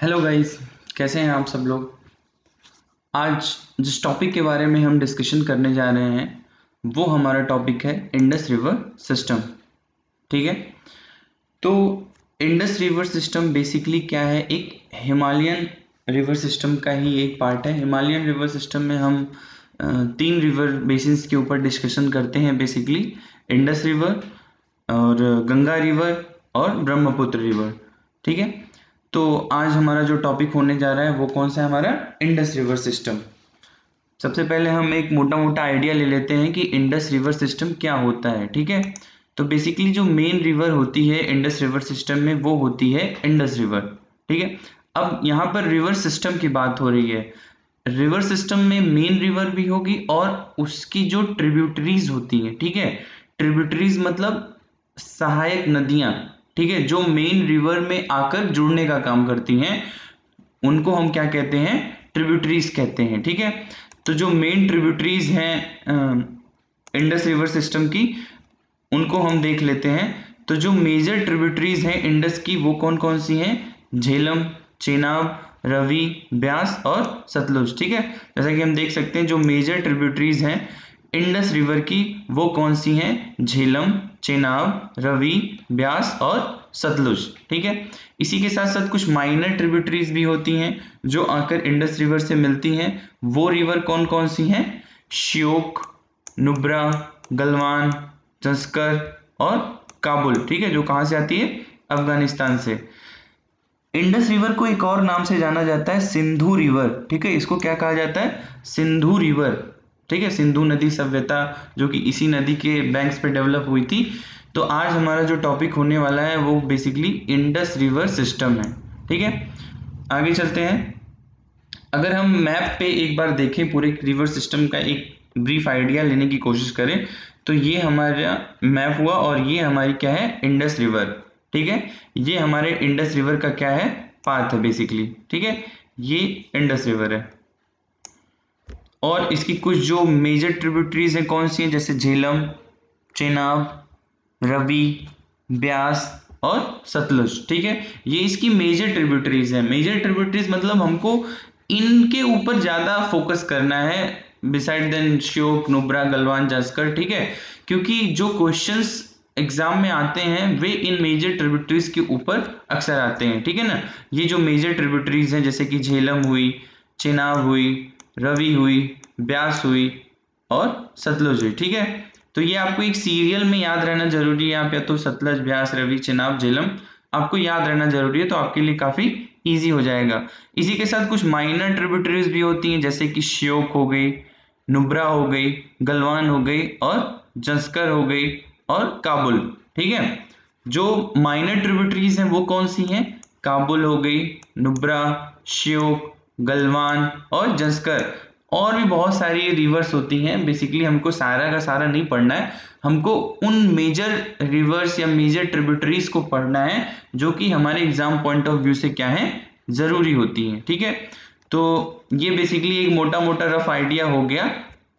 Hello guys, कैसे हैं आप सब लोग। आज जिस टॉपिक के बारे में हम डिस्कशन करने जा रहे हैं वो हमारा टॉपिक है इंडस रिवर सिस्टम। ठीक है, तो इंडस रिवर सिस्टम बेसिकली क्या है, एक हिमालयन रिवर सिस्टम का ही एक पार्ट है। हिमालयन रिवर सिस्टम में हम तीन रिवर बेसिन्स के ऊपर डिस्कशन करते हैं, बेसिकली इंडस रिवर और गंगा रिवर और ब्रह्मपुत्र रिवर। ठीक है, तो आज हमारा जो टॉपिक होने जा रहा है वो कौन सा है, हमारा इंडस रिवर सिस्टम। सबसे पहले हम एक मोटा मोटा आइडिया ले लेते हैं कि इंडस रिवर सिस्टम क्या होता है। ठीक है, तो बेसिकली जो मेन रिवर होती है इंडस रिवर सिस्टम में वो होती है इंडस रिवर। ठीक है, अब यहाँ पर रिवर सिस्टम की बात हो रही है। रिवर सिस्टम में मेन रिवर भी होगी और उसकी जो ट्रिब्यूटरीज होती हैं। ठीक है, ट्रिब्यूटरीज मतलब सहायक नदियां। ठीक है, जो मेन रिवर में आकर जुड़ने का काम करती हैं उनको हम क्या कहते हैं, ट्रिब्यूटरीज कहते हैं। ठीक है, तो जो मेन ट्रिब्यूटरीज हैं इंडस रिवर सिस्टम की उनको हम देख लेते हैं। तो जो मेजर ट्रिब्यूटरीज हैं इंडस की वो कौन कौन सी हैं, झेलम, चेनाब, रवि, ब्यास और सतलुज। ठीक है, जैसा कि हम देख सकते हैं जो मेजर ट्रिब्यूटरीज हैं इंडस रिवर की वो कौन सी हैं, झेलम, चेनाब, रवि, ब्यास और सतलुज। ठीक है, इसी के साथ साथ कुछ माइनर ट्रिब्यूटरीज भी होती हैं जो आकर इंडस रिवर से मिलती हैं। वो रिवर कौन कौन सी हैं, श्योक, नुब्रा, गलवान, जंस्कर और काबुल। ठीक है, जो कहाँ से आती है, अफगानिस्तान से। इंडस रिवर को एक और नाम से जाना जाता है, सिंधु रिवर। ठीक है, इसको क्या कहा जाता है, सिंधु रिवर। ठीक है, सिंधु नदी सभ्यता जो कि इसी नदी के बैंक्स पे डेवलप हुई थी। तो आज हमारा जो टॉपिक होने वाला है वो बेसिकली इंडस रिवर सिस्टम है। ठीक है, आगे चलते हैं। अगर हम मैप पे एक बार देखें, पूरे रिवर सिस्टम का एक ब्रीफ आइडिया लेने की कोशिश करें, तो ये हमारा मैप हुआ और ये हमारी क्या है, इंडस रिवर। ठीक है, ये हमारे इंडस रिवर का क्या है, पाथ है बेसिकली। ठीक है, ये इंडस रिवर है और इसकी कुछ जो मेजर ट्रिब्यूटरीज हैं कौन सी हैं, जैसे झेलम, चेनाब, रवि, ब्यास और सतलुज। ठीक है, ये इसकी मेजर ट्रिब्यूटरीज है। मेजर ट्रिब्यूटरीज मतलब हमको इनके ऊपर ज्यादा फोकस करना है बिसाइड देन श्योक, नुब्रा, गलवान, जंस्कर। ठीक है, क्योंकि जो क्वेश्चंस एग्जाम में आते हैं वे इन मेजर ट्रिब्यूटरीज के ऊपर अक्सर आते हैं। ठीक है ना, ये जो मेजर ट्रिब्यूटरीज हैं जैसे कि झेलम हुई, चेनाब हुई, रवि हुई, ब्यास हुई और सतलुज हुई। ठीक है, तो ये आपको एक सीरियल में याद रहना जरूरी है। आप या तो सतलज, ब्यास, रवि, चेनाब, झेलम आपको याद रहना जरूरी है, तो आपके लिए काफी इजी हो जाएगा। इसी के साथ कुछ माइनर ट्रिब्यूटरीज भी होती हैं जैसे कि श्योक हो गई, नुब्रा हो गई, गलवान हो गई और जंस्कर हो गई और काबुल। ठीक है, जो माइनर ट्रिब्यूटरीज हैं वो कौन सी हैं, काबुल हो गई, नुब्रा, श्योक, गलवान और जंस्कर। और भी बहुत सारी रिवर्स होती हैं, बेसिकली हमको सारा का सारा नहीं पढ़ना है, हमको उन मेजर रिवर्स या मेजर ट्रिब्यूटरीज को पढ़ना है जो कि हमारे एग्जाम पॉइंट ऑफ व्यू से क्या है, जरूरी होती हैं। ठीक है, तो ये बेसिकली एक मोटा मोटा रफ आइडिया हो गया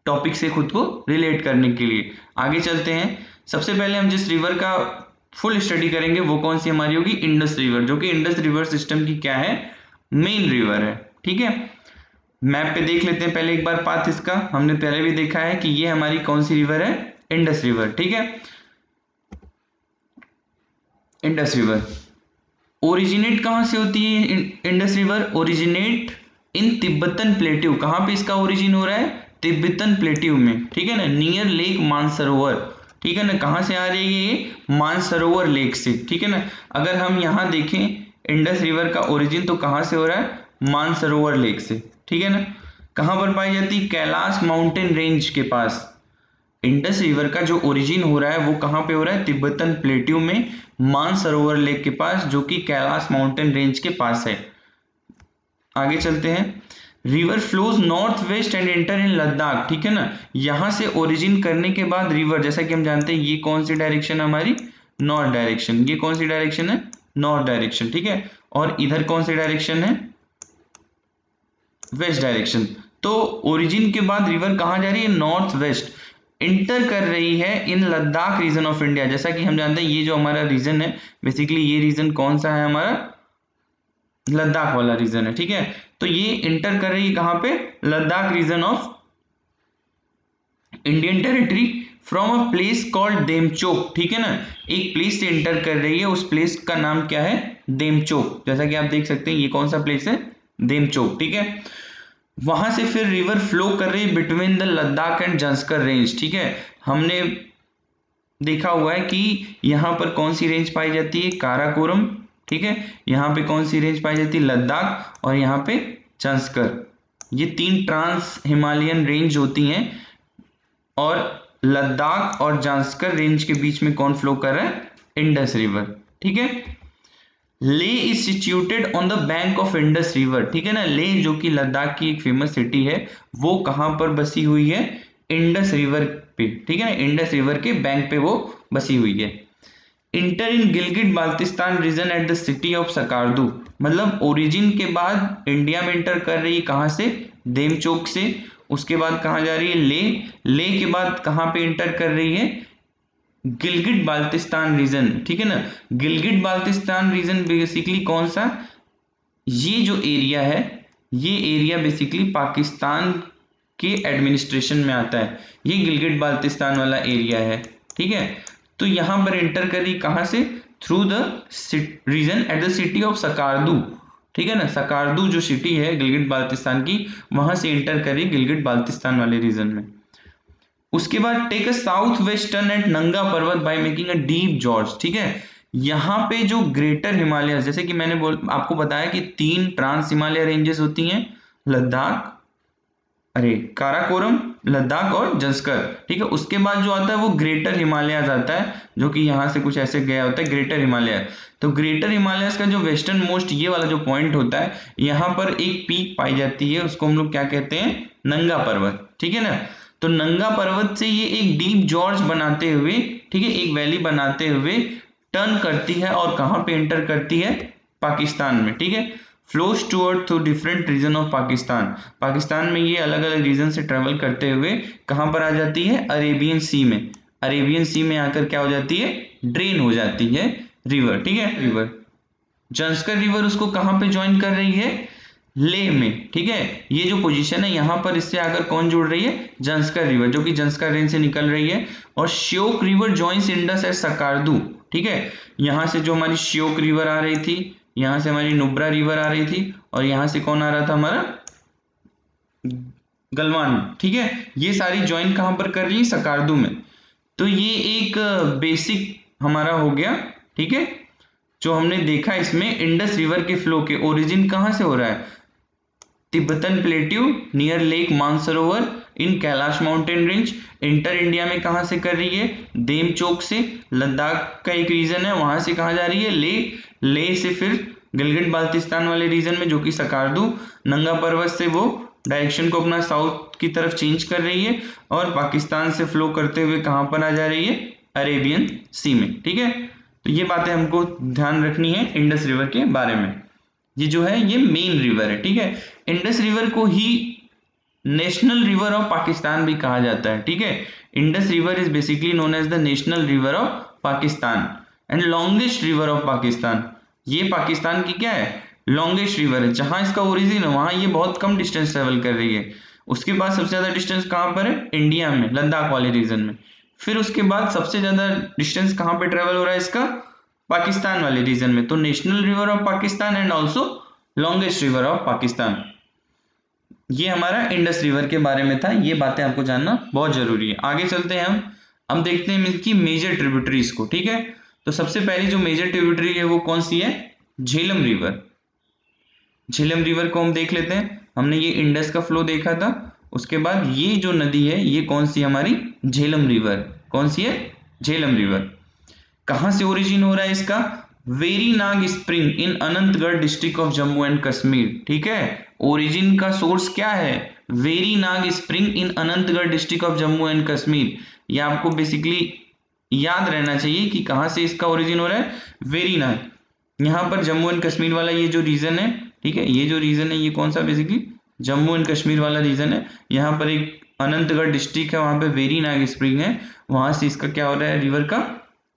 टॉपिक से खुद को रिलेट करने के लिए। आगे चलते हैं। सबसे पहले हम जिस रिवर का फुल स्टडी करेंगे वो कौन सी हमारी होगी, इंडस रिवर, जो कि इंडस रिवर सिस्टम की क्या है, मेन रिवर है। ठीक है, मैप पे देख लेते हैं पहले एक बार पाथ इसका। हमने पहले भी देखा है कि ये हमारी कौन सी रिवर है, इंडस रिवर। ठीक है, इंडस रिवर ओरिजिनेट कहां से होती है, Indus river originate in Tibetan plateau. कहां पे इसका ओरिजिन हो रहा है, तिब्बतन प्लेट्यू में। ठीक है ना, नियर लेक मानसरोवर। ठीक है ना, कहां से आ रही है ये, मानसरोवर लेक से। ठीक है ना, अगर हम यहां देखें इंडस रिवर का ओरिजिन तो कहां से हो रहा है, मानसरोवर लेक से। ठीक है ना, कहां पर पाई जाती है, कैलाश माउंटेन रेंज के पास। इंडस रिवर का जो ओरिजिन हो रहा है वो कहां पे हो रहा है, तिब्बतन प्लेट्यू में, मानसरोवर लेक के पास, जो कि कैलाश माउंटेन रेंज के पास है। आगे चलते हैं। River flows north west and enter in Ladakh. ठीक है ना, यहां से ओरिजिन करने के बाद रिवर, जैसा कि हम जानते हैं ये कौन सी डायरेक्शन है हमारी, नॉर्थ डायरेक्शन। ये कौन सी डायरेक्शन है, नॉर्थ डायरेक्शन। ठीक है, और इधर कौन सी डायरेक्शन है, वेस्ट डायरेक्शन। तो ओरिजिन के बाद रिवर कहां जा रही है, नॉर्थ वेस्ट इंटर कर रही है इन लद्दाख रीजन ऑफ इंडिया। जैसा कि हम जानते हैं ये जो हमारा रीजन है बेसिकली, ये रीजन कौन सा है हमारा, लद्दाख वाला रीजन है, ठीक है। तो ये इंटर कर रही है कहाँ पे, Ladakh region of Indian territory from a place called Demchok, ठीक है ना। एक प्लेस से इंटर कर रही है, उस प्लेस का नाम क्या है, देमचोक। जैसा कि आप देख सकते हैं ये कौन सा प्लेस है, देमचोक, ठीक है। वहां से फिर रिवर फ्लो कर रही है between the Ladakh and Zanskar range, ठीक है। हमने देखा हुआ है कि यहाँ पर कौन सी रेंज पाई जाती है, काराकोरम, ठीक है। यहाँ पे कौन सी रेंज पाई जाती है, लद्दाख, और यहाँ पे जंस्कर। ये 3 ट्रांस हिमालयन रेंज होती हैं, और लद्दाख और जांस्कर रेंज के बीच में कौन फ्लो कर रहा है, इंडस रिवर, ठीक है। ले is situated on the bank of Indus river, ठीक है ना। ले जो कि लद्दाख की एक फेमस सिटी है, वो कहां पर बसी हुई है, इंडस रिवर पे, ठीक है ना। इंडस रिवर के बैंक पे वो बसी हुई है। Enter in Gilgit Baltistan region at the city of Skardu, मतलब ओरिजिन के बाद इंडिया में इंटर कर रही है, कहां से, देमचोक से। उसके बाद कहां जा रही है, ले के बाद कहां पे इंटर कर रही है, गिलगिट बाल्टिस्तान रीजन, ठीक है ना। गिलगिट बाल्टिस्तान रीजन बेसिकली कौन सा, ये जो एरिया है, ये एरिया बेसिकली पाकिस्तान के एडमिनिस्ट्रेशन में आता है, ये गिलगिट बाल्टिस्तान वाला एरिया है, ठीक है। तो यहां पर इंटर करी कहां से, through the region at the city of Skardu, ठीक है ना। सकारदू जो सिटी है गिलगिट बाल्टिस्तान की, वहां से इंटर करी गिलगिट बाल्टिस्तान वाले रीजन में। उसके बाद take a south western at Nanga Parbat by making a deep gorge, ठीक है। यहाँ पे जो ग्रेटर हिमालय, जैसे कि मैंने आपको बताया कि 3 ट्रांस हिमालय रेंजेस होती हैं, लद्दाख, काराकोरम, लद्दाख और जंस्कर, ठीक है। उसके बाद जो आता है वो ग्रेटर हिमालयस आता है, जो कि यहाँ से कुछ ऐसे गया होता है, ग्रेटर हिमालय। तो ग्रेटर हिमालयस का जो वेस्टर्न मोस्ट ये वाला जो पॉइंट होता है, यहाँ पर एक पीक पाई जाती है, उसको हम लोग क्या कहते हैं, नंगा पर्वत, ठीक है ना। तो नंगा पर्वत से ये एक डीप जॉर्ज बनाते हुए, ठीक है, एक वैली बनाते हुए टर्न करती है, और कहां पे एंटर करती है, पाकिस्तान में, ठीक है। Flows toward through different region of Pakistan, Pakistan में ये अलग अलग रीजन से ट्रेवल करते हुए कहां पर आ जाती है, अरेबियन सी में। अरेबियन सी में आकर क्या हो जाती है, ड्रेन हो जाती है रिवर, ठीक है। रिवर जंस्कर रिवर उसको कहां पे ज्वाइन कर रही है, लेह में, ठीक है। ये जो पोजीशन है यहाँ पर, इससे आकर कौन जुड़ रही है, जंस्कर रिवर, जो कि जंस्कर रेंज से निकल रही है। और Shyok river joins Indus at Skardu, ठीक है। यहाँ से जो हमारी श्योक रिवर आ रही थी, यहाँ से हमारी नुब्रा रिवर आ रही थी, और यहाँ से कौन आ रहा था, हमारा गलवान, ठीक है। ये सारी ज्वाइन कहाँ पर कर रही है, सकारदू में। तो ये एक बेसिक हमारा हो गया, ठीक है। जो हमने देखा इसमें इंडस रिवर के फ्लो के ओरिजिन कहाँ से हो रहा है, Tibetan plateau near lake Mansarovar in Kailash mountain range. Enter India में कहां से कर रही है, देमचोक से। लद्दाख का एक रीजन है, वहां से कहां जा रही है, ले से फिर गिलगिट बाल्टिस्तान वाले रीजन में, जो कि सकारदू। नंगा पर्वत से वो डायरेक्शन को अपना साउथ की तरफ चेंज कर रही है, और पाकिस्तान से फ्लो करते हुए कहां पर आ जा रही है, अरेबियन सी में, ठीक है। तो ये बातें हमको ध्यान रखनी है इंडस रिवर के बारे में। ये जो है ये मेन रिवर है, ठीक है। इंडस रिवर को ही नेशनल रिवर ऑफ पाकिस्तान भी कहा जाता है, ठीक है। Indus river is basically known as the national river of Pakistan and longest river of Pakistan. ये पाकिस्तान की क्या है, लॉन्गेस्ट रिवर है। जहां इसका ओरिजिन है वहां ये बहुत कम डिस्टेंस ट्रेवल कर रही है। उसके बाद सबसे ज्यादा डिस्टेंस कहां पर है, इंडिया में, लद्दाख वाले रीजन में। फिर उसके बाद सबसे ज्यादा डिस्टेंस कहां पे ट्रेवल हो रहा है इसका, पाकिस्तान वाले रीजन में। तो national river of Pakistan and also longest river of Pakistan. ये हमारा इंडस रिवर के बारे में था, ये बातें आपको जानना बहुत जरूरी है। आगे चलते हैं हम देखते हैं इनकी मेजर ट्रिब्यूटरीज को, ठीक है। तो सबसे पहली जो मेजर ट्रिब्यूटरी है वो कौन सी है, झेलम रिवर। झेलम रिवर को हम देख लेते हैं। हमने ये इंडस का फ्लो देखा था, उसके बाद ये जो नदी है ये कौन सी, हमारी झेलम रिवर। कौन सी है, झेलम रिवर। कहां से ओरिजिन हो रहा है इसका, Verinag spring in Anantgarh district of Jammu and Kashmir, ठीक है। ओरिजिन का सोर्स क्या है, Verinag spring in Anantgarh district of Jammu and Kashmir. ये आपको बेसिकली याद रहना चाहिए कि कहां से इसका ओरिजिन हो रहा है, वेरीनाग। यहाँ पर जम्मू एंड कश्मीर वाला ये जो रीजन है, ठीक है, ये जो रीजन है ये कौन सा, बेसिकली जम्मू एंड कश्मीर वाला रीजन है। यहाँ पर एक अनंतगढ़ डिस्ट्रिक्ट है, वहां पे वेरीनाग स्प्रिंग है, वहां से इसका क्या हो रहा है, रिवर का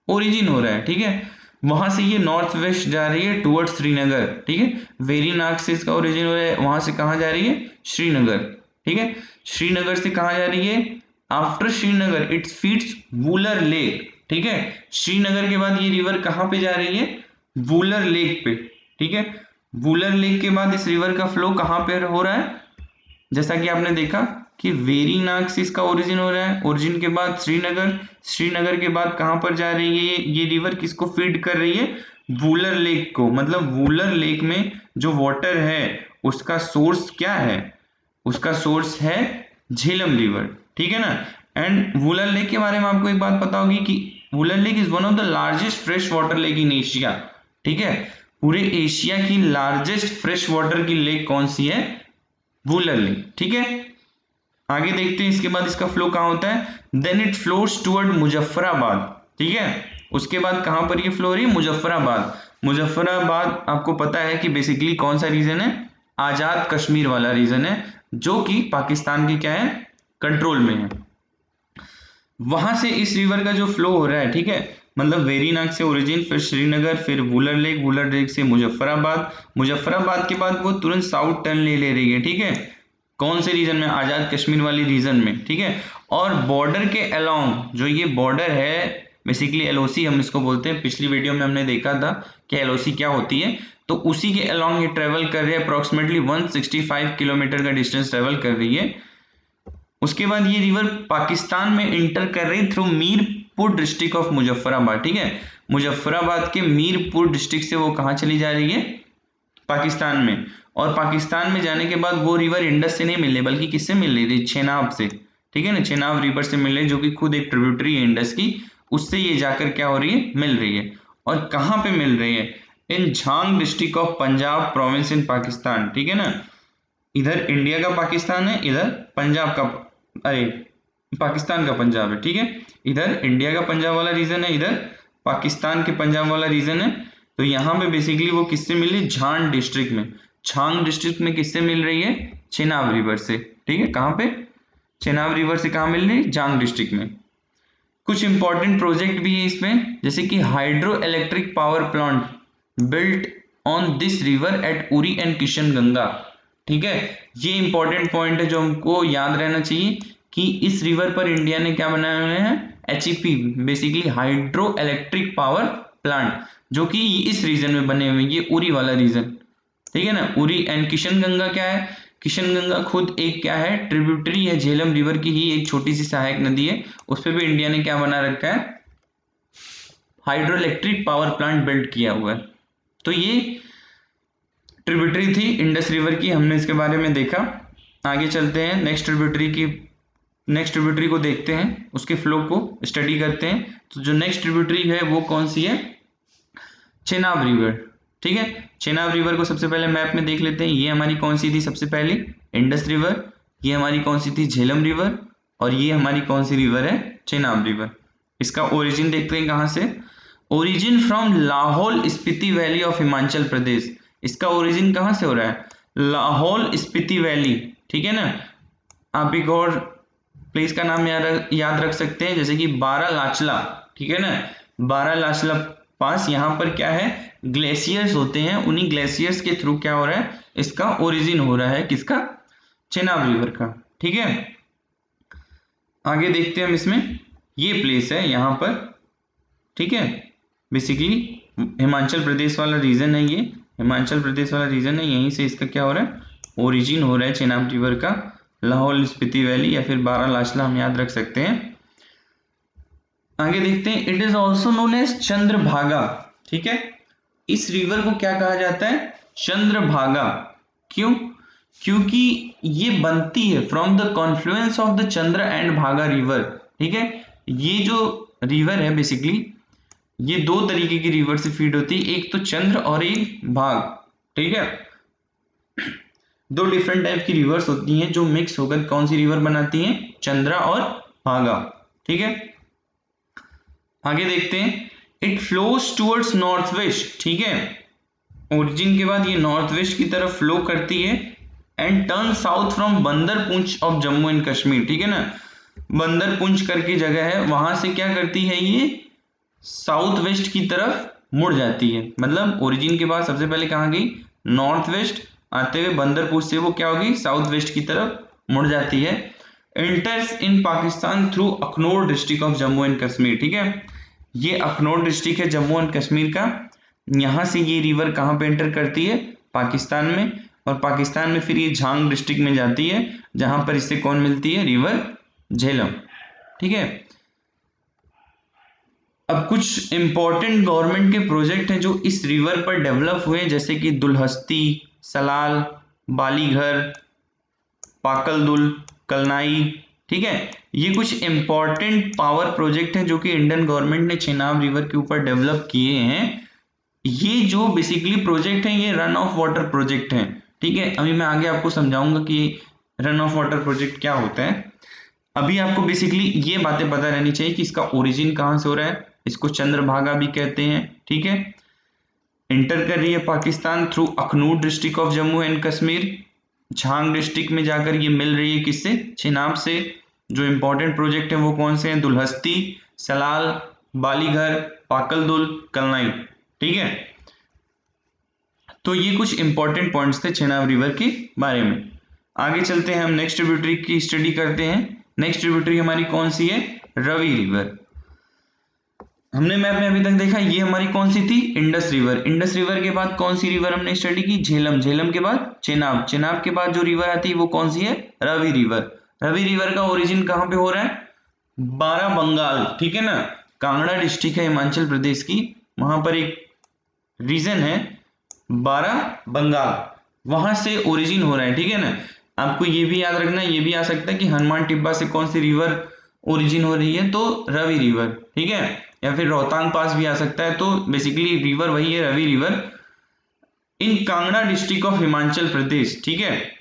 ओरिजिन हो रहा है, ठीक है। वहां से ये नॉर्थ वेस्ट जा रही है टुवर्ड्स श्रीनगर, ठीक है। वेरीनाग से इसका ओरिजिन हो रहा है, वहां से कहाँ जा रही है, श्रीनगर, ठीक है। श्रीनगर से कहाँ जा रही है, after Srinagar it's feeds Wular lake, ठीक है। श्रीनगर के बाद ये रिवर कहाँ पे जा रही है, वूलर लेक पे, ठीक है। वूलर लेक के बाद इस रिवर का फ्लो कहाँ पे हो रहा है, जैसा कि आपने देखा कि वेरीनाग से इसका ओरिजिन हो रहा है, ओरिजिन के बाद श्रीनगर, श्रीनगर के बाद कहाँ पर जा रही है ये रिवर, किसको फीड कर रही है, वूलर लेक को। मतलब वूलर लेक में जो वाटर है उसका सोर्स क्या है, उसका सोर्स है झेलम रिवर, ठीक है ना। एंड वूलर लेक के बारे में आपको एक बात पता होगी कि Wular lake is one of the largest fresh water lake in Asia, ठीक है। पूरे एशिया की लार्जेस्ट फ्रेश वाटर की लेक कौन सी है, वूलर लेक, ठीक है। आगे देखते हैं इसके बाद इसका फ्लो कहाँ होता है, then it flows toward Muzaffarabad, ठीक है। उसके बाद कहाँ पर ये फ्लो हो रही है, मुजफ्फराबाद। मुजफ्फराबाद आपको पता है कि बेसिकली कौन सा रीजन है, आजाद कश्मीर वाला रीजन है, जो कि पाकिस्तान के क्या है, कंट्रोल में है। वहां से इस रिवर का जो फ्लो हो रहा है, ठीक है, मतलब वेरीनाग से ओरिजिन, फिर श्रीनगर, फिर वूलर लेक, वूलर लेक से मुजफ्फराबाद, मुजफ्फराबाद के बाद वो तुरंत साउथ टर्न ले रही है, ठीक है। कौन से रीजन में, आजाद कश्मीर वाली रीजन में, ठीक है। और बॉर्डर के अलोंग, जो ये बॉर्डर है बेसिकली एलओसी हम इसको बोलते हैं, पिछली वीडियो में हमने देखा था कि एलओसी क्या होती है, तो उसी के अलोंग ये ट्रेवल कर रही है, अप्रोक्सीमेटली 165 किलोमीटर का डिस्टेंस ट्रेवल कर रही है। उसके बाद ये रिवर पाकिस्तान में इंटर कर रही through Mirpur district of Muzaffarabad, ठीक है। मुजफ्फराबाद के मीरपुर डिस्ट्रिक्ट से वो कहाँ चली जा रही है, पाकिस्तान में। और पाकिस्तान में जाने के बाद वो रिवर इंडस से नहीं मिल रही, बल्कि किससे मिल रही थी, चेनाब से, ठीक है ना। चेनाब रिवर से मिल रही, जो कि खुद एक ट्रिब्यूटरी है इंडस की, उससे ये जाकर क्या हो रही है, मिल रही है। और कहाँ पे मिल रही है, in Jhang district of Punjab province in Pakistan, ठीक है ना। इधर इंडिया का पाकिस्तान है, इधर पंजाब का, अरे पाकिस्तान का पंजाब है, ठीक है। इधर इंडिया का पंजाब वाला रीजन है, इधर पाकिस्तान के पंजाब वाला रीजन है। तो यहाँ पे बेसिकली वो किससे मिल रही, झांग डिस्ट्रिक्ट में, झांग डिस्ट्रिक्ट में किससे मिल रही है, चेनाब रिवर से, ठीक है। कहाँ पे, चेनाब रिवर से कहाँ मिल रही है, झांग डिस्ट्रिक्ट में। कुछ इंपॉर्टेंट प्रोजेक्ट भी है इसमें, जैसे कि hydro electric power plant built on this river eight Uri and Kishanganga, ठीक है। ये इंपॉर्टेंट पॉइंट है जो हमको याद रहना चाहिए कि इस रिवर पर इंडिया ने क्या बनाए हुए हैं, HEP, basically hydro electric power plant, जो कि इस रीजन में बने हुए, ये उरी वाला रीजन, ठीक है ना। उरी एंड किशनगंगा क्या है, किशनगंगा खुद एक क्या है, ट्रिब्यूटरी है झेलम रिवर की ही एक छोटी सी सहायक नदी है, उस पर भी इंडिया ने क्या बना रखा है, hydro electric power plant build किया हुआ है। तो ये ट्रिब्यूटरी थी इंडस रिवर की, हमने इसके बारे में देखा। आगे चलते हैं, नेक्स्ट ट्रिब्यूटरी को देखते हैं, उसके फ्लो को स्टडी करते हैं। तो जो नेक्स्ट ट्रिब्यूटरी है वो कौन सी है, चेनाब रिवर, ठीक है। चेनाब रिवर को सबसे पहले मैप में देख लेते हैं। ये हमारी कौन सी थी, सबसे पहले इंडस रिवर, ये हमारी कौन सी थी, झेलम रिवर, और ये हमारी कौन सी रिवर है, चेनाब रिवर। इसका ओरिजिन देखते हैं कहाँ से, origin from Lahaul Spiti valley of Himachal Pradesh. इसका ओरिजिन कहाँ से हो रहा है, लाहौल स्पीति वैली, ठीक है ना। आप एक और प्लेस का नाम याद रख सकते हैं, जैसे कि बारालाचला, ठीक है ना। बारालाचला पास यहाँ पर क्या है, ग्लेशियर्स होते हैं, उन्हीं ग्लेशियर्स के थ्रू क्या हो रहा है, इसका ओरिजिन हो रहा है, किसका, चेनाब रिवर का, ठीक है। आगे देखते हैं हम इसमें, ये प्लेस है यहाँ पर, ठीक है। बेसिकली हिमाचल प्रदेश वाला रीजन है, ये हिमाचल प्रदेश वाला रीजन है, यहीं से इसका क्या हो रहा है, ओरिजिन हो रहा है चेनाब रिवर का। लाहौल स्पीति वैली या फिर बारालाचला हम याद रख सकते हैं। आगे देखते हैं, it is also known as Chandrabhaga, ठीक है। इस रिवर को क्या कहा जाता है, चंद्रभागा। क्यों, क्योंकि ये बनती है from the Confluence of the Chandra and भागा रिवर, ठीक है। ये जो रिवर है बेसिकली ये दो तरीके की रिवर से फीड होती है, एक तो चंद्र और एक भाग, ठीक है। दो डिफरेंट टाइप की रिवर्स होती हैं जो मिक्स होकर कौन सी रिवर बनाती हैं, चंद्रा और भागा, ठीक है। आगे देखते हैं, it flows towards north west, ठीक है। ओरिजिन के बाद ये नॉर्थ वेस्ट की तरफ फ्लो करती है एंड टर्न साउथ फ्रॉम बंदर पुंछ ऑफ जम्मू एंड कश्मीर, ठीक है ना। बंदर पुंछ करके जगह है, वहां से क्या करती है, ये साउथ वेस्ट की तरफ मुड़ जाती है, मतलब ओरिजिन के बाद सबसे पहले कहाँ गई, नॉर्थ वेस्ट आते हुए बंदरपुर से वो क्या होगी, साउथ वेस्ट की तरफ मुड़ जाती है। Enters in Pakistan through Akhnoor district of Jammu and Kashmir, ठीक है, ये अखनूर डिस्ट्रिक्ट है जम्मू एंड कश्मीर का। यहाँ से ये रिवर कहाँ पे एंटर करती है, पाकिस्तान में, और पाकिस्तान में फिर ये झांग डिस्ट्रिक्ट में जाती है, जहां पर इससे कौन मिलती है, रिवर झेलम, ठीक है। अब कुछ इंपॉर्टेंट गवर्नमेंट के प्रोजेक्ट हैं जो इस रिवर पर डेवलप हुए, जैसे कि दुलहस्ती, सलाल, बालीघर, पाकलदुल, कलनाई, ठीक है, ये कुछ इंपॉर्टेंट पावर प्रोजेक्ट हैं जो कि इंडियन गवर्नमेंट ने चेनाब रिवर के ऊपर डेवलप किए हैं। ये जो बेसिकली प्रोजेक्ट हैं ये रन ऑफ वाटर प्रोजेक्ट हैं, ठीक है। अभी मैं आगे आपको समझाऊंगा कि रन ऑफ वाटर प्रोजेक्ट क्या होता है। अभी आपको बेसिकली ये बातें पता रहनी चाहिए कि इसका ओरिजिन कहाँ से हो रहा है, इसको चंद्रभागा भी कहते हैं, ठीक है। इंटर कर रही है Pakistan through Akhnoor district of Jammu and Kashmir, Jhang district में जाकर ये मिल रही है किससे, चेनाब से। जो इंपॉर्टेंट प्रोजेक्ट है वो कौन से हैं, दुलहस्ती, सलाल, बालीघर, पाकलदुल, कलनाई, ठीक है। तो ये कुछ इंपॉर्टेंट पॉइंट्स थे चेनाब रिवर के बारे में। आगे चलते हैं, हम नेक्स्ट ट्रिब्यूटरी की स्टडी करते हैं। नेक्स्ट ट्रिब्यूटरी हमारी कौन सी है, रवि रिवर। हमने मैप में अभी तक देखा ये हमारी कौन सी थी, इंडस रिवर। इंडस रिवर के बाद कौन सी रिवर हमने स्टडी की, झेलम। झेलम के बाद चेनाब। चेनाब के बाद जो रिवर आती है वो कौन सी है, रवि रिवर। रवि रिवर का ओरिजिन कहाँ पे हो रहा है, बारा बंगाल, ठीक है ना, कांगड़ा डिस्ट्रिक्ट है हिमाचल प्रदेश की, वहां पर एक रीजन है बारा बंगाल, वहां से ओरिजिन हो रहा है, ठीक है ना। आपको ये भी याद रखना, ये भी आ सकता है कि हनुमान टिब्बा से कौन सी रिवर ओरिजिन हो रही है, तो रवि रिवर, ठीक है, या फिर रोहतांग पास भी आ सकता है। तो बेसिकली रिवर वही है, Ravi river, in Kangra district of Himachal Pradesh, ठीक है।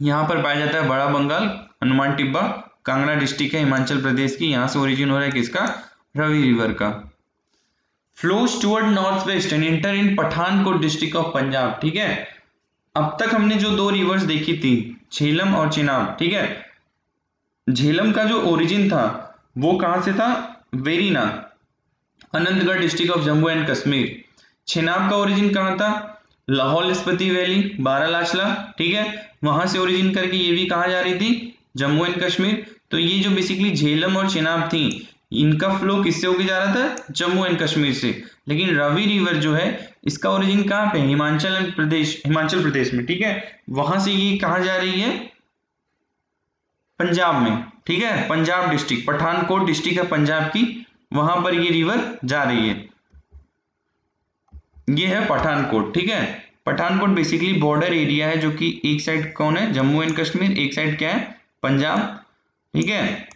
यहां पर पाया जाता है बड़ा बंगाल, हनुमान टिब्बा, कांगड़ा डिस्ट्रिक्ट है हिमाचल प्रदेश की, यहां से ओरिजिन हो रहा है किसका, रवि रिवर का। Flows toward north west and enter in Pathankot district of Punjab, ठीक है। अब तक हमने जो दो रिवर्स देखी थी, झेलम और चेनाब, ठीक है। झेलम का जो ओरिजिन था वो कहां से था, Verina, Anantgarh district of Jammu and Kashmir. Chenab का ओरिजिन कहां था, लाहौल स्पीति वैली, बारालाचला, ठीक है, वहां से ओरिजिन करके ये भी कहां जा रही थी, जम्मू एंड कश्मीर। तो ये जो बेसिकली झेलम और चेनाब थी, इनका फ्लो किससे होके जा रहा था, जम्मू एंड कश्मीर से। लेकिन रवि रिवर जो है इसका ओरिजिन कहां पे, हिमाचल प्रदेश में, ठीक है, वहां से ये कहां जा रही है, पंजाब में, ठीक है, पंजाब डिस्ट्रिक्ट, पठानकोट डिस्ट्रिक्ट है पंजाब की, वहां पर ये रिवर जा रही है, ये है पठानकोट, ठीक है। पठानकोट बेसिकली बॉर्डर एरिया है, जो कि एक साइड कौन है, जम्मू एंड कश्मीर, एक साइड क्या है, पंजाब, ठीक है।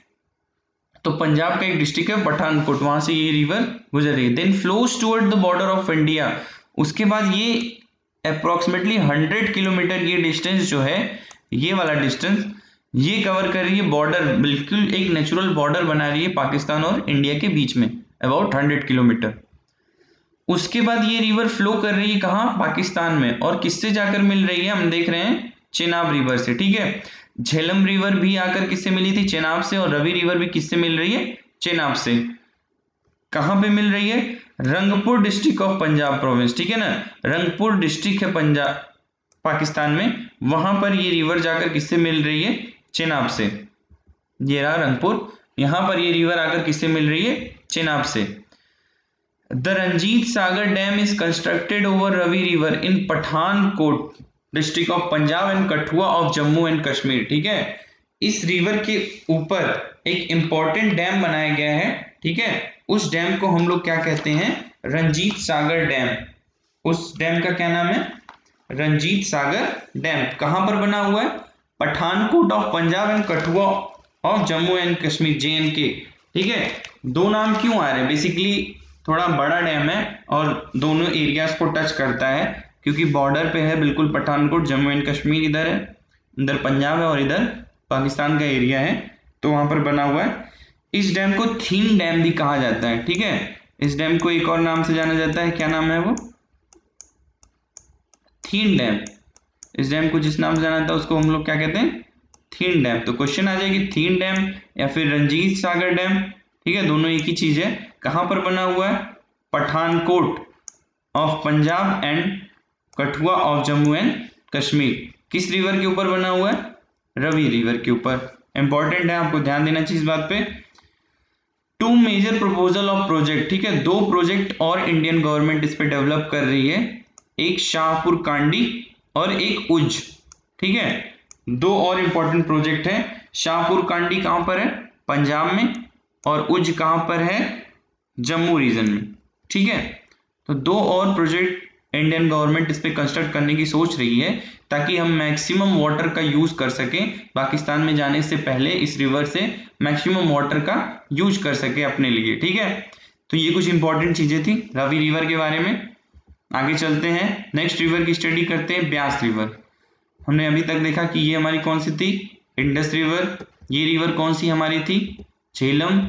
तो पंजाब का एक डिस्ट्रिक्ट है पठानकोट, वहां से ये रिवर गुजर रही है। Then flows toward the border of India. उसके बाद ये अप्रोक्सीमेटली 100 किलोमीटर ये डिस्टेंस जो है, ये वाला डिस्टेंस ये कवर कर रही है बॉर्डर, बिल्कुल एक नेचुरल बॉर्डर बना रही है पाकिस्तान और इंडिया के बीच में, अबाउट 100 किलोमीटर। उसके बाद ये रिवर फ्लो कर रही है कहाँ, पाकिस्तान में, और किससे जाकर मिल रही है, हम देख रहे हैं चेनाब रिवर से, ठीक है। झेलम रिवर भी आकर किससे मिली थी, चेनाब से, और रवि रिवर भी किससे मिल रही है, चेनाब से। कहां पे मिल रही है, Rangpur district of Punjab province, ठीक है ना, रंगपुर डिस्ट्रिक्ट है पंजाब पाकिस्तान में, वहां पर ये रिवर जाकर किससे मिल रही है, चेनाब से। ये रहा रंगपुर, यहां पर ये रिवर आकर किससे मिल रही है, चेनाब से। The Ranjit Sagar dam is constructed over Ravi river in Pathankot district of Punjab and Kathua of Jammu and Kashmir, ठीक है। इस रिवर के ऊपर एक इंपॉर्टेंट डैम बनाया गया है, ठीक है। उस डैम को हम लोग क्या कहते हैं, रंजीत सागर डैम। उस डैम का क्या नाम है, रंजीत सागर डैम। कहां पर बना हुआ है, Pathankot of Punjab and Kathua of Jammu and Kashmir, JNK, ठीक है। दो नाम क्यों आ रहे हैं, बेसिकली थोड़ा बड़ा डैम है और दोनों एरियाज को टच करता है, क्योंकि बॉर्डर पे है बिल्कुल पठानकोट, जम्मू एंड कश्मीर इधर है, इधर पंजाब है और इधर पाकिस्तान का एरिया है, तो वहां पर बना हुआ है। इस डैम को थीन डैम भी कहा जाता है, ठीक है। इस डैम को एक और नाम से जाना जाता है, क्या नाम है वो, थीन डैम। इस डैम को जिस नाम से जाना जाता है उसको हम लोग क्या कहते हैं, थीन डैम। तो क्वेश्चन आ जाएगी थीन डैम या फिर रंजीत सागर डैम, ठीक है, दोनों एक ही चीज है। कहां पर बना हुआ है, Pathankot of Punjab and Kathua of Jammu and Kashmir किस रिवर के ऊपर बना हुआ है? रवि रिवर के ऊपर। इंपॉर्टेंट है, आपको ध्यान देना चाहिए इस बात पे। Two major proposal of project, ठीक है, दो प्रोजेक्ट और इंडियन गवर्नमेंट इस पे डेवलप कर रही है, एक शाहपुर कांडी और एक उज्ज, ठीक है, दो और इंपॉर्टेंट प्रोजेक्ट है। शाहपुर कांडी कहां पर है? पंजाब में, और उज्ज कहां पर है? जम्मू रीजन में, ठीक है। तो दो और प्रोजेक्ट इंडियन गवर्नमेंट इस पे कंस्ट्रक्ट करने की सोच रही है ताकि हम मैक्सिमम वाटर का यूज कर सकें, पाकिस्तान में जाने से पहले इस रिवर से मैक्सिमम वाटर का यूज कर सके अपने लिए, ठीक है। तो ये कुछ इंपॉर्टेंट चीजें थी रवि रिवर के बारे में। आगे चलते हैं, नेक्स्ट रिवर की स्टडी करते हैं, ब्यास रिवर। हमने अभी तक देखा कि ये हमारी कौन सी थी? Indus river. ये रिवर कौन सी हमारी थी? झेलम।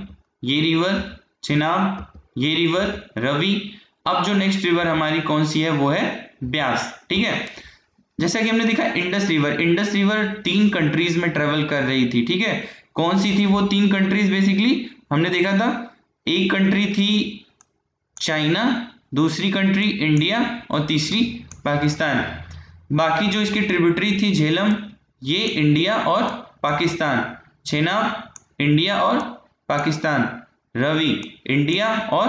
ये रिवर चेनाब, ये रिवर रवि। अब जो नेक्स्ट रिवर हमारी कौन सी है वो है ब्यास, ठीक है। जैसा कि हमने देखा Indus river, Indus river 3 countries में ट्रेवल कर रही थी, ठीक है। कौन सी थी वो 3 कंट्रीज? बेसिकली हमने देखा था, एक कंट्री थी चाइना, दूसरी कंट्री इंडिया और तीसरी पाकिस्तान। बाकी जो इसकी ट्रिब्यूटरी थी झेलम, ये इंडिया और पाकिस्तान, चेनाब इंडिया और पाकिस्तान, रवि इंडिया और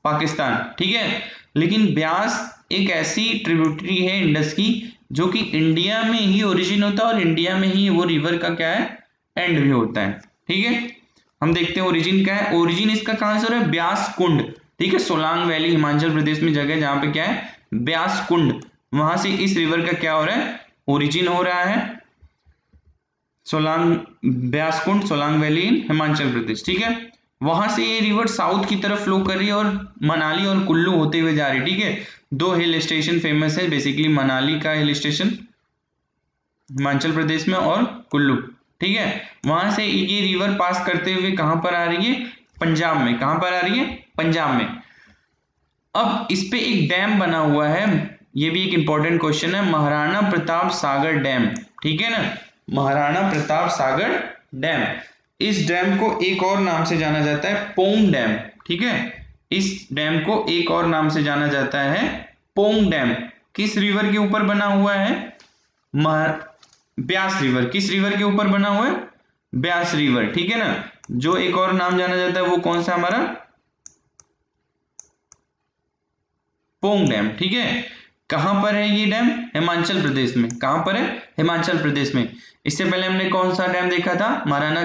पाकिस्तान, ठीक है। लेकिन ब्यास एक ऐसी ट्रिब्यूटरी है इंडस की जो कि इंडिया में ही ओरिजिन होता है और इंडिया में ही वो रिवर का क्या है? एंड भी होता है, ठीक है। हम देखते हैं ओरिजिन क्या है। ओरिजिन इसका कहां से हो रहा है? ब्यास कुंड, ठीक है, सोलांग वैली हिमाचल प्रदेश में जगह जहां पे क्या है? ब्यास कुंड, वहां से इस रिवर का क्या हो रहा है? ओरिजिन हो रहा है। सोलांग, ब्यास कुंड, सोलांग वैली इन हिमाचल प्रदेश, ठीक है। वहां से ये रिवर साउथ की तरफ फ्लो कर रही है और मनाली और कुल्लू होते हुए जा रही है, ठीक है। 2 हिल स्टेशन फेमस है, बेसिकली मनाली का हिल स्टेशन हिमाचल प्रदेश में और कुल्लू, ठीक है। वहां से ये रिवर पास करते हुए कहां पर आ रही है? पंजाब में। कहां पर आ रही है? पंजाब में। अब इस पे एक डैम बना हुआ है, ये भी एक इंपॉर्टेंट क्वेश्चन है, महाराणा प्रताप सागर डैम, ठीक है ना, महाराणा प्रताप सागर डैम। इस डैम को एक और नाम से जाना जाता है पोंग डैम, ठीक है। इस डैम को एक और नाम से जाना जाता है पोंग डैम। किस रिवर के ऊपर बना हुआ है? ब्यास रिवर। किस रिवर के ऊपर बना हुआ है? ब्यास रिवर, ठीक है ना। जो एक और नाम जाना जाता है वो कौन सा हमारा? पोंग डैम, ठीक है। कहां पर है ये डैम? हिमाचल प्रदेश में। कहां पर है? हिमाचल प्रदेश में। इससे पहले हमने कौन सा डैम देखा था? महाराणा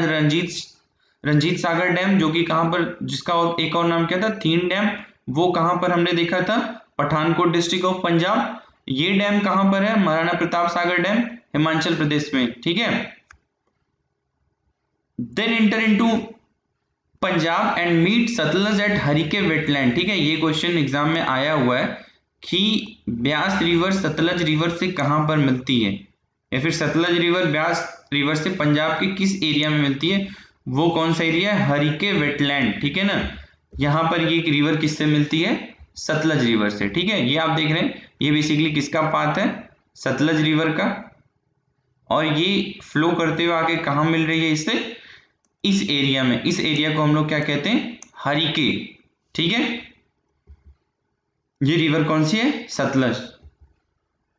रंजीत सागर डैम, जो कि कहां पर, जिसका एक और नाम क्या था? थीन डैम। वो कहां पर हमने देखा था? Pathankot district of Punjab. ये डैम कहां पर है? महाराणा प्रताप सागर डैम हिमाचल प्रदेश में, ठीक है। Then enter into Punjab and meet Sutlej at Harike wetland, ठीक है। ये क्वेश्चन एग्जाम में आया हुआ है कि ब्यास रिवर सतलज रिवर से कहां पर मिलती है, या फिर सतलज रिवर ब्यास रिवर से पंजाब के किस एरिया में मिलती है। वो कौन सा एरिया है? हरिके वेटलैंड, ठीक है ना। यहां पर ये रिवर किससे मिलती है? सतलज रिवर से, ठीक है। ये आप देख रहे हैं, ये बेसिकली किसका पाथ है? सतलज रिवर का। और ये फ्लो करते हुए आके कहां मिल रही है इससे? इस एरिया में। इस एरिया को हम लोग क्या कहते हैं? हरिके, ठीक है। ये रिवर कौन सी है? Sutlej.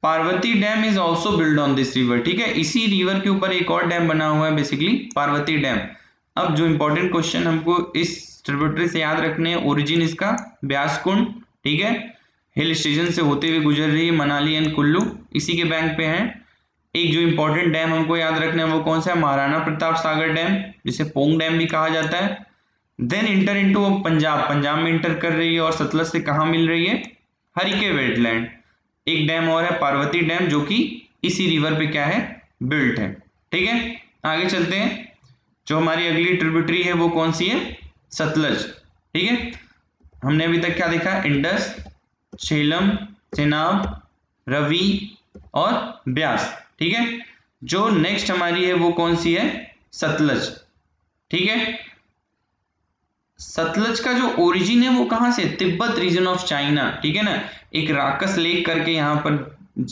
Parvati dam is also build on this river, ठीक है। इसी रिवर के ऊपर एक और डैम बना हुआ है, बेसिकली पार्वती डैम। अब जो इंपॉर्टेंट क्वेश्चन हमको इस ट्रिब्यूटरी से याद रखने हैं, ओरिजिन इसका ब्यास कुंड, ठीक है, हिल स्टेशन से होते हुए गुजर रही है, मनाली एंड कुल्लू इसी के बैंक पे है। एक जो इंपॉर्टेंट डैम हमको याद रखना है वो कौन सा है? महाराणा प्रताप सागर डैम, जिसे पोंग डैम भी कहा जाता है। Then enter into Punjab, Punjab में इंटर कर रही है और सतलज से कहां मिल रही है? हरिके वेटलैंड। एक डैम और है पार्वती डैम, जो कि इसी रिवर पे क्या है? बिल्ट है, ठीक है। आगे चलते हैं, जो हमारी अगली ट्रिब्यूटरी है वो कौन सी है? सतलज, ठीक है। हमने अभी तक क्या देखा? इंडस, झेलम, चेनाब, रवि और ब्यास, ठीक है। जो नेक्स्ट हमारी है वो कौन सी है? सतलज, ठीक है। सतलज का जो ओरिजिन है वो कहां से? तिब्बत रीजन ऑफ चाइना, ठीक है ना। एक राकस लेक करके यहाँ पर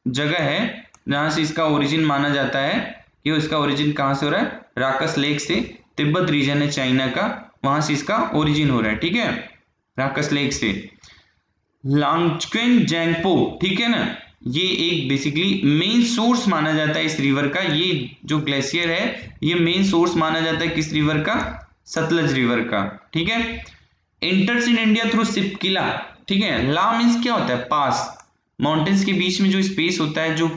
जगह है जहां से इसका ओरिजिन माना जाता है कि इसका ओरिजिन कहां से हो रहा है? राकस लेक से। तिब्बत रीजन है चाइना का, वहां से इसका ओरिजिन हो रहा है, ठीक है। राकस लेक से। लांगक्वेन जैंगपो, ठीक है ना, ये एक बेसिकली मेन सोर्स माना जाता है इस रिवर का। ये जो ग्लेशियर है ये मेन सोर्स माना जाता है किस रिवर का, सतलज रिवर का, ठीक है। Enters in India through Shipki La, ठीक है। ला मीन्स क्या होता है, पास, माउंटेन्स के बीच में जो स्पेस होता है, जो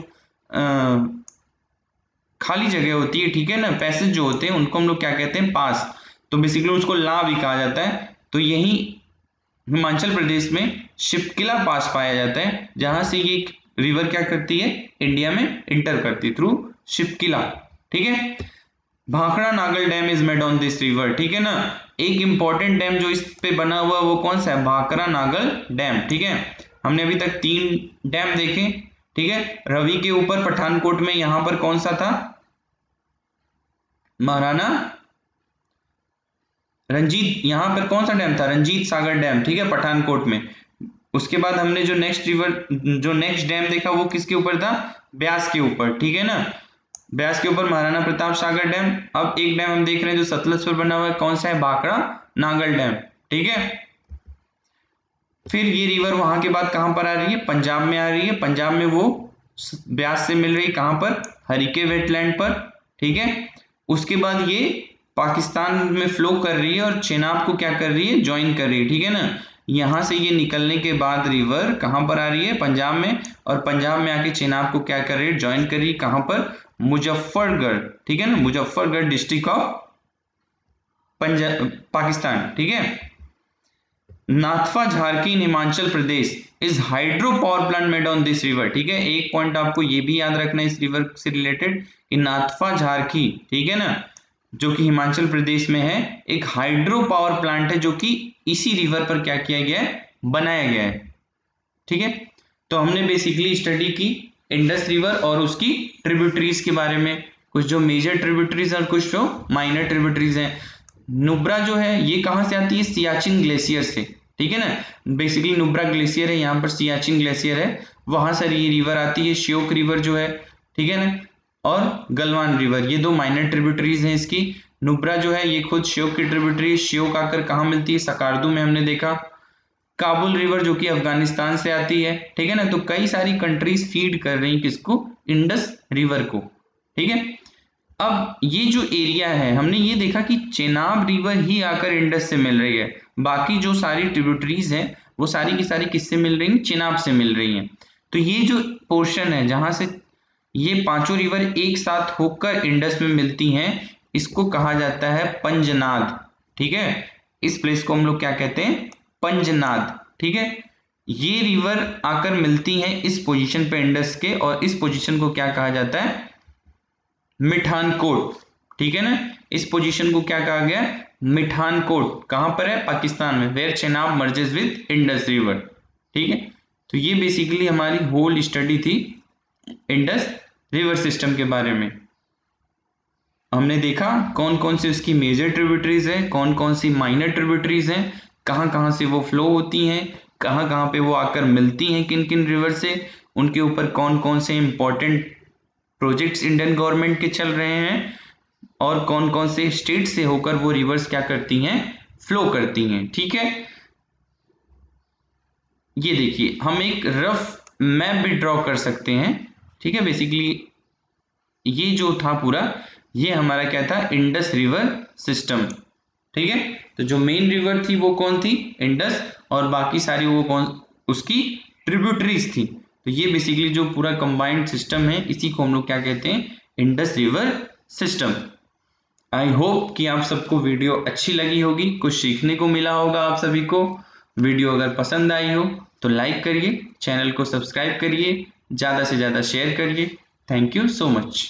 खाली जगह होती है, ठीक है ना, पैसेज जो होते हैं उनको हम लोग क्या कहते हैं, पास। तो बेसिकली उसको ला भी कहा जाता है। तो यही हिमाचल प्रदेश में शिपकिला पास पाया जाता है, जहां से ये रिवर क्या करती है, इंडिया में इंटर करती थ्रू शिपकिला, ठीक है। Bhakra Nangal dam is made on this river, ठीक है ना। एक इंपॉर्टेंट डैम जो इस पे बना हुआ वो कौन सा है, भाखड़ा नागल डैम, ठीक है। हमने अभी तक 3 डैम देखे, ठीक है। रवि के ऊपर पठानकोट में, यहां पर कौन सा था, महाराणा रंजीत, यहां पर कौन सा डैम था, रंजीत सागर डैम, ठीक है, पठानकोट में। उसके बाद हमने जो नेक्स्ट डैम देखा वो किसके ऊपर था, ब्यास के ऊपर, ठीक है ना। ब्यास के ऊपर महाराणा प्रताप सागर डैम। अब एक डैम हम देख रहे हैं जो सतलज पर बना हुआ है, कौन सा है, भाखड़ा नागल डैम, ठीक है। फिर ये रिवर वहां के बाद कहां पर आ रही है, पंजाब में आ रही है। पंजाब में वो ब्यास से मिल रही, कहां पर, हरिके वेटलैंड पर, ठीक है। उसके बाद ये पाकिस्तान में फ्लो कर रही है और चेनाब को क्या कर रही है, ज्वाइन कर रही है, ठीक है ना। यहां से ये निकलने के बाद रिवर कहां पर आ रही है, पंजाब में, और पंजाब में आके चेनाब को क्या कर रही है, ज्वाइन कर रही है, कहां पर, मुजफ्फरगढ़, ठीक है ना, मुजफ्फरगढ़ डिस्ट्रिक्ट ऑफ पंजाब, पाकिस्तान, ठीक है। नाथपा झारकी in Himachal Pradesh is hydro power plant made on this river, ठीक है। एक पॉइंट आपको ये भी याद रखना है इस रिवर से रिलेटेड कि नाथपा झारकी, ठीक है ना, जो कि हिमाचल प्रदेश में है, एक हाइड्रो पावर प्लांट है जो कि इसी रिवर पर क्या किया गया है, बनाया गया है, ठीक है। तो हमने बेसिकली स्टडी की इंडस रिवर और उसकी ट्रिब्यूटरीज के बारे में, कुछ जो मेजर ट्रिब्यूटरीज और कुछ जो माइनर ट्रिब्यूटरीज हैं। नुब्रा जो है ये कहां से आती है, सियाचिन ग्लेशियर से, ठीक है ना। बेसिकली नुब्रा ग्लेशियर है, यहाँ पर सियाचिन ग्लेशियर है, वहां से ये रिवर आती है। श्योक रिवर जो है, ठीक है ना, और गलवान रिवर, ये 2 माइनर ट्रिब्यूटरीज हैं इसकी। नुब्रा जो है ये खुद श्योक की ट्रिब्यूटरी, श्योक आकर कहाँ मिलती है, सकारदू में हमने देखा। काबुल रिवर जो कि अफगानिस्तान से आती है, ठीक है ना। तो कई सारी कंट्रीज फीड कर रही हैं किसको, इंडस रिवर को, ठीक है। अब ये जो एरिया है, हमने ये देखा कि चेनाब रिवर ही आकर इंडस से मिल रही है, बाकी जो सारी ट्रिब्यूटरीज हैं वो सारी की सारी किससे मिल रही हैं, चेनाब से मिल रही हैं। तो ये जो पोर्शन है जहां से ये 5 रिवर एक साथ होकर इंडस में मिलती हैं, इसको कहा जाता है पंजनाद, ठीक है। इस प्लेस को हम लोग क्या कहते हैं, पंजनाद, ठीक है। ये रिवर आकर मिलती हैं इस पोजीशन पे इंडस के, और इस पोजीशन को क्या कहा जाता है, मिठानकोट, ठीक है ना। इस पोजीशन को क्या कहा गया, मिठानकोट, कहां पर है, पाकिस्तान में, where Chenab merges with Indus river, ठीक है। तो ये बेसिकली हमारी होल स्टडी थी इंडस रिवर सिस्टम के बारे में। हमने देखा कौन कौन सी उसकी मेजर ट्रिब्यूटरीज है, कौन कौन सी माइनर ट्रिब्यूटरीज हैं, कहां कहां से वो फ्लो होती हैं, कहां कहां पे वो आकर मिलती हैं, किन किन रिवर से, उनके ऊपर कौन कौन से इंपॉर्टेंट प्रोजेक्ट्स इंडियन गवर्नमेंट के चल रहे हैं, और कौन कौन से स्टेट से होकर वो रिवर्स क्या करती हैं, फ्लो करती हैं, ठीक है। ये देखिए हम एक रफ मैप भी ड्रॉ कर सकते हैं, ठीक है। बेसिकली ये जो था पूरा, ये हमारा क्या था, इंडस रिवर सिस्टम, ठीक है। तो जो मेन रिवर थी वो कौन थी, इंडस, और बाकी सारी वो कौन, उसकी ट्रिब्यूटरीज थी। तो ये बेसिकली जो पूरा कंबाइंड सिस्टम है, इसी को हम लोग क्या कहते हैं, Indus river system. I hope कि आप सबको वीडियो अच्छी लगी होगी, कुछ सीखने को मिला होगा आप सभी को। वीडियो अगर पसंद आई हो तो लाइक करिए, चैनल को सब्सक्राइब करिए, ज़्यादा से ज़्यादा शेयर करिए। Thank you so much.